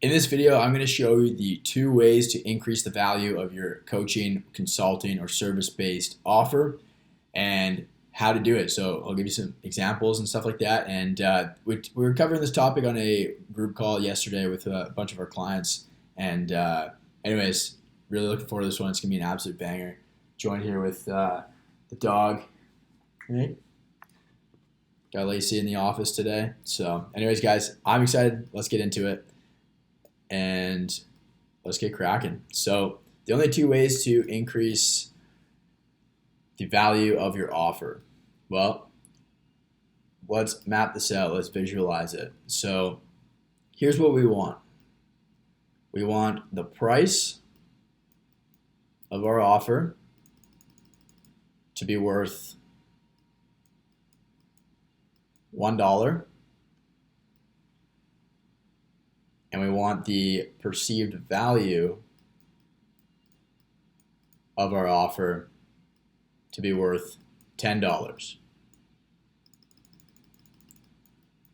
In this video, I'm going to show you the 2 ways to increase the value of your coaching, consulting, or service-based offer and how to do it. So I'll give you some examples and stuff like that. And we were covering this topic on a group call yesterday with a bunch of our clients. And anyways, really looking forward to this one. It's going to be an absolute banger. Joined here with the dog. Right? Got Lacey in the office today. So anyways, guys, I'm excited. Let's get into it. And let's get cracking. So the only 2 ways to increase the value of your offer. Well, let's map this out. Let's visualize it. So here's what we want. We want the price of our offer to be worth $1. And we want the perceived value of our offer to be worth $10.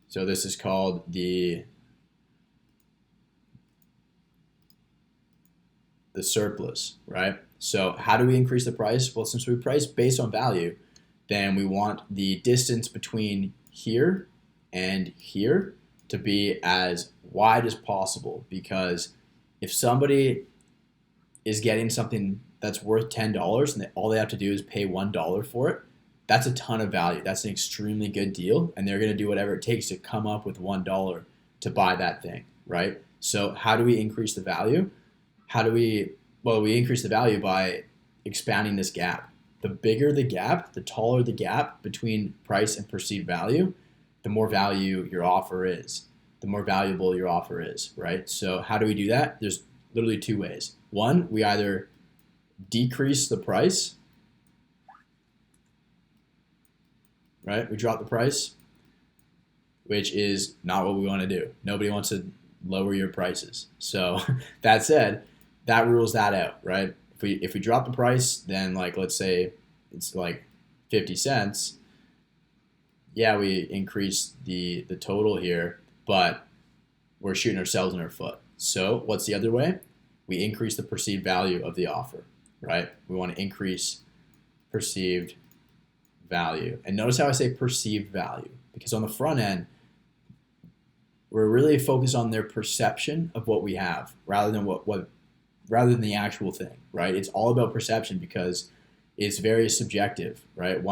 So this is called the surplus, right? So how do we increase the price? Well, since we price based on value, then we want the distance between here and here to be as wide as possible, because if somebody is getting something that's worth $10 and all they have to do is pay $1 for it, that's a ton of value. That's an extremely good deal, and they're going to do whatever it takes to come up with $1 to buy that thing, right? So how do we increase the value? We increase the value by expanding this gap. The bigger the gap, the taller the gap between price and perceived value, the more value your offer is, the more valuable your offer is, right? So how do we do that? There's literally 2 ways. One, we either decrease the price, right? We drop the price, which is not what we want to do. Nobody wants to lower your prices. So that said, that rules that out, right? If we drop the price, then like let's say it's like 50 cents, yeah, we increase the total here, but we're shooting ourselves in our foot. So what's the other way? We increase the perceived value of the offer, right? We want to increase perceived value. And notice how I say perceived value, because on the front end, we're really focused on their perception of what we have rather than rather than the actual thing, right? It's all about perception because it's very subjective, right?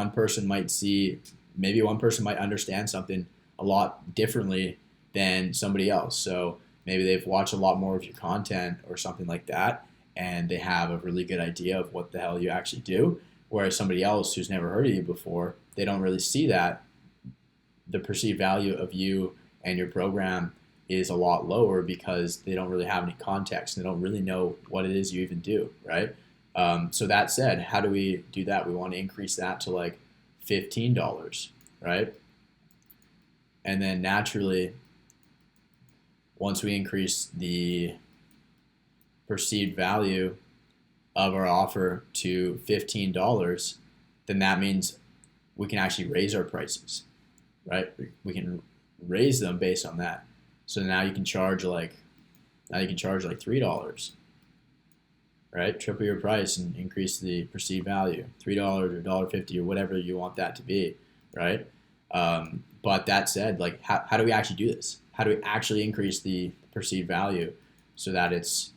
Maybe one person might understand something a lot differently than somebody else. So maybe they've watched a lot more of your content or something like that, and they have a really good idea of what the hell you actually do. Whereas somebody else who's never heard of you before, they don't really see that. The perceived value of you and your program is a lot lower because they don't really have any context. They don't really know what it is you even do, right? So that said, how do we do that? We want to increase that to like $15, right? And then naturally, once we increase the perceived value of our offer to $15, then that means we can actually raise our prices, right? We can raise them based on that. So now you can charge like $3, right? Triple your price and increase the perceived value, $3 or $1.50 or whatever you want that to be, right? But that said, like how do we actually do this? How do we actually increase the perceived value so that it's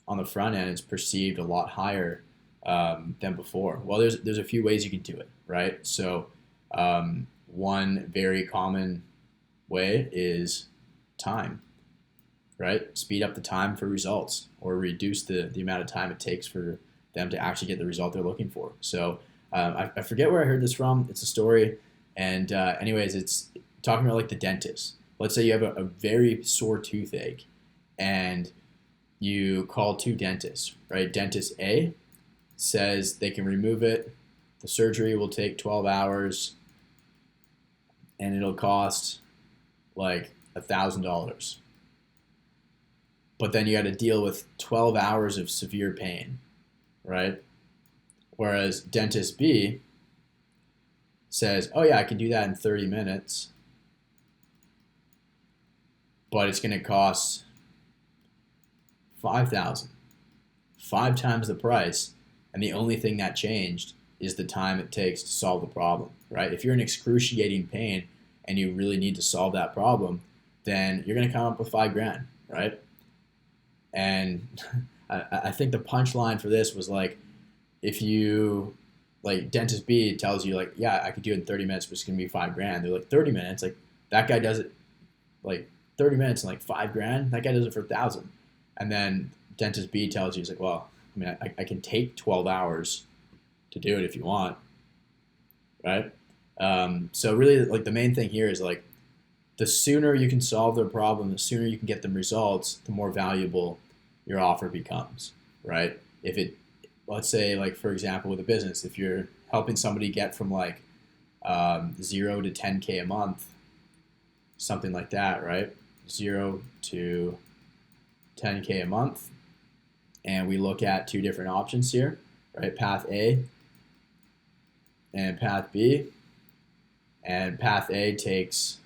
on the front end, it's perceived a lot higher than before? Well, there's a few ways you can do it, right? So one very common way is time, right? Speed up the time for results or reduce the amount of time it takes for them to actually get the result they're looking for. So I forget where I heard this from. It's a story. And anyways, it's talking about like the dentist. Let's say you have a very sore toothache and you call 2 dentists, right? Dentist A says they can remove it. The surgery will take 12 hours and it'll cost like $1,000. But then you got to deal with 12 hours of severe pain, right? Whereas dentist B says, oh yeah, I can do that in 30 minutes, but it's going to cost 5,000, 5 times the price, and the only thing that changed is the time it takes to solve the problem, right? If you're in excruciating pain and you really need to solve that problem, then you're going to come up with 5 grand, right? And I think the punchline for this was like, if you, like, dentist B tells you like, yeah, I could do it in 30 minutes, but it's going to be 5 grand. They're like, 30 minutes? Like, that guy does it like 30 minutes and like 5 grand. That guy does it for 1,000. And then dentist B tells you, he's like, well, I mean, I can take 12 hours to do it if you want, right? So really, like, the main thing here is like, the sooner you can solve their problem, the sooner you can get them results, the more valuable your offer becomes, right? If it, let's say, like, for example, with a business, if you're helping somebody get from like 0 to 10K a month, something like that, right? 0 to 10K a month. And we look at 2 different options here, right? Path A and path B. And path A takes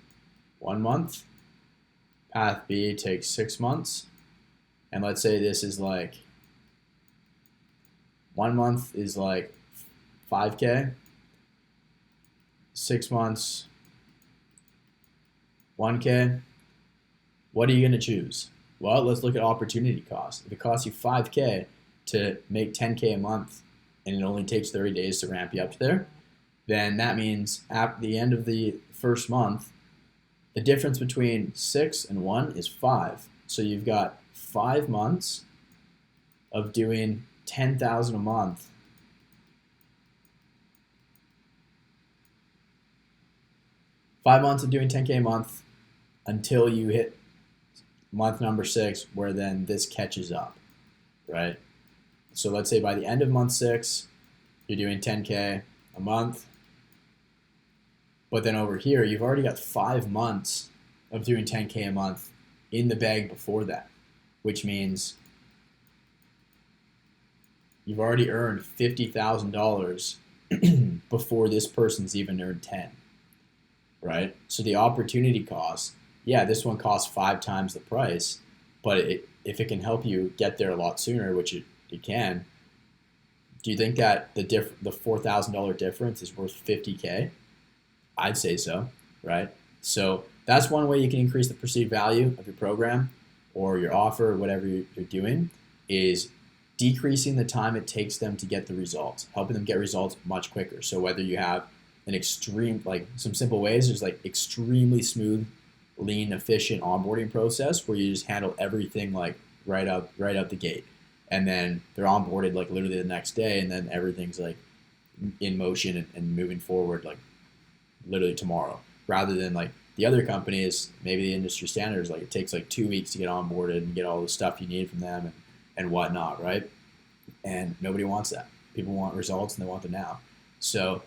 1 month. Path B takes 6 months. And let's say this is like 1 month is like 5K. 6 months, 1K. What are you going to choose? Well, let's look at opportunity cost. If it costs you 5K to make 10K a month and it only takes 30 days to ramp you up to there, then that means at the end of the first month, the difference between 6 and 1 is 5. So you've got 5 months of doing 10,000 a month. 5 months of doing 10K a month until you hit month number 6, where then this catches up, right? So let's say by the end of month 6, you're doing 10K a month. But then over here, you've already got 5 months of doing 10K a month in the bag before that, which means you've already earned $50,000 before this person's even earned 10, right? So the opportunity cost, yeah, this one costs 5 times the price, but if it can help you get there a lot sooner, which it can, do you think that the $4,000 difference is worth 50K? I'd say so, right? So that's one way you can increase the perceived value of your program or your offer or whatever you're doing, is decreasing the time it takes them to get the results, helping them get results much quicker. So whether you have an extreme, like some simple ways, there's like extremely smooth, lean, efficient onboarding process where you just handle everything like right out the gate. And then they're onboarded like literally the next day, and then everything's like in motion and moving forward like literally tomorrow, rather than like the other companies, maybe the industry standards, like it takes like 2 weeks to get onboarded and get all the stuff you need from them and whatnot, right? And nobody wants that. People want results and they want them now. So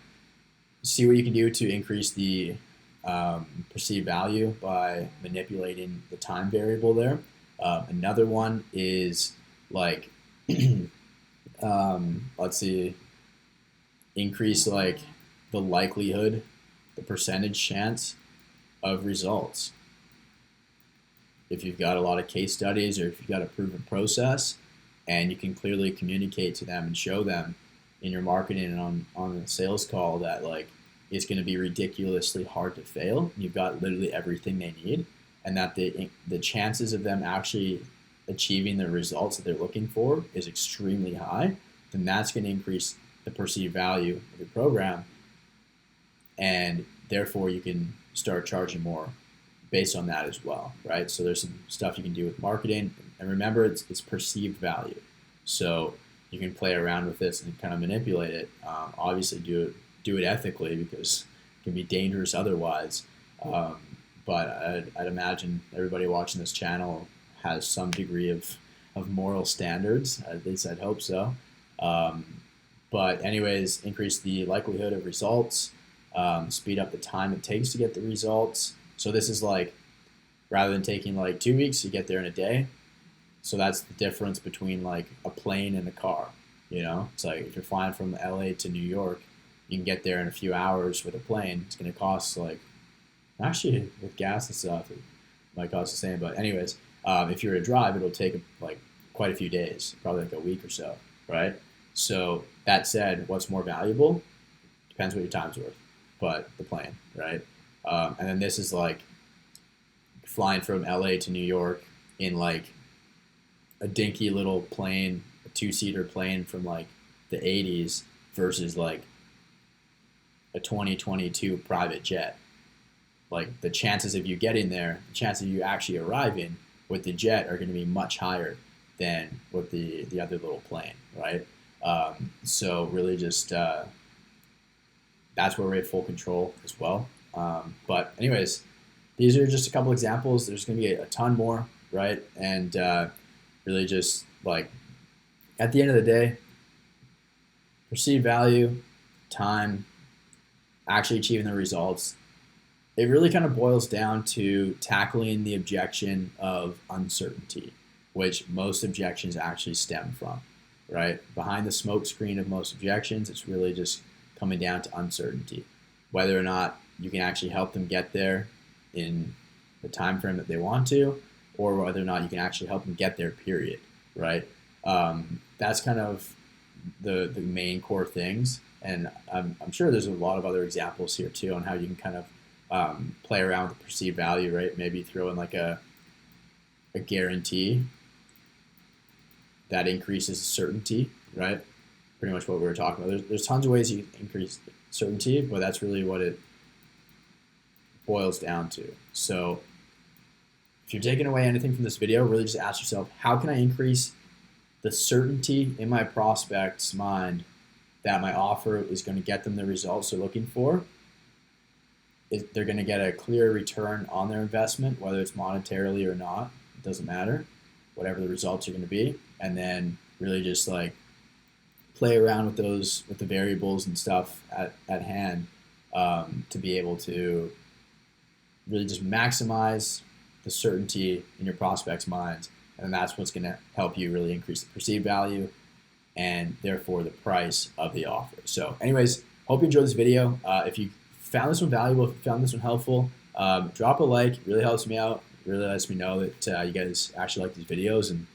see what you can do to increase the perceived value by manipulating the time variable there. Another one is like, let's see, increase like the likelihood, the percentage chance of results. If you've got a lot of case studies or if you've got a proven process and you can clearly communicate to them and show them in your marketing and on the sales call that like it's going to be ridiculously hard to fail, you've got literally everything they need, and that the chances of them actually achieving the results that they're looking for is extremely high, then that's going to increase the perceived value of your program, and therefore you can start charging more based on that as well, right? So there's some stuff you can do with marketing, and remember it's perceived value. So you can play around with this and kind of manipulate it. Obviously do it ethically, because it can be dangerous otherwise. But I'd imagine everybody watching this channel has some degree of moral standards. At least I'd hope so. But anyways, increase the likelihood of results, speed up the time it takes to get the results. So this is like, rather than taking like 2 weeks, you get there in a day. So that's the difference between like a plane and a car. You know, it's like if you're flying from LA to New York, you can get there in a few hours with a plane. It's going to cost like, actually with gas and stuff, it might cost the same. But anyways, if you're to drive, it'll take like quite a few days, probably like a week or so, right? So that said, what's more valuable depends what your time's worth, but the plane, right? And then this is like flying from LA to New York in like a dinky little plane, a 2-seater plane from like the 80s versus like a 2022 private jet. Like the chances of you getting there, the chances of you actually arriving with the jet are going to be much higher than with the other little plane, right? So really just that's where we have full control as well. But anyways, these are just a couple examples. There's going to be a ton more, right? And really just like at the end of the day, perceived value, time, actually achieving the results, it really kind of boils down to tackling the objection of uncertainty, which most objections actually stem from, right? Behind the smoke screen of most objections, it's really just coming down to uncertainty, whether or not you can actually help them get there in the time frame that they want to, or whether or not you can actually help them get there, period, right? That's kind of the main core things. And I'm sure there's a lot of other examples here too on how you can kind of play around with the perceived value, right? Maybe throw in like a guarantee that increases certainty, right? Pretty much what we were talking about. There's tons of ways you can increase certainty, but that's really what it boils down to. So if you're taking away anything from this video, really just ask yourself, how can I increase the certainty in my prospect's mind that my offer is going to get them the results they're looking for? They're going to get a clear return on their investment, whether it's monetarily or not. It doesn't matter, whatever the results are going to be. And then really just like play around with those, with the variables and stuff at hand to be able to really just maximize the certainty in your prospect's minds. And that's what's going to help you really increase the perceived value and therefore the price of the offer. So anyways, hope you enjoyed this video. If you found this one valuable, if you found this one helpful, drop a like. It really helps me out. It really lets me know that you guys actually like these videos, and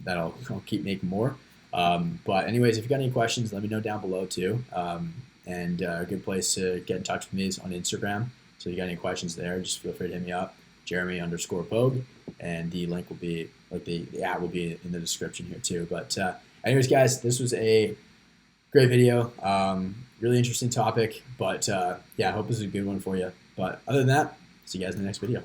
that I'll keep making more. But anyways, if you got any questions, let me know down below too. And a good place to get in touch with me is on Instagram. So if you got any questions there, just feel free to hit me up, Jeremy_Pogue, and the link will be, like the @ will be in the description here too. But anyways, guys, this was a great video. Really interesting topic, but yeah, I hope this is a good one for you. But other than that, see you guys in the next video.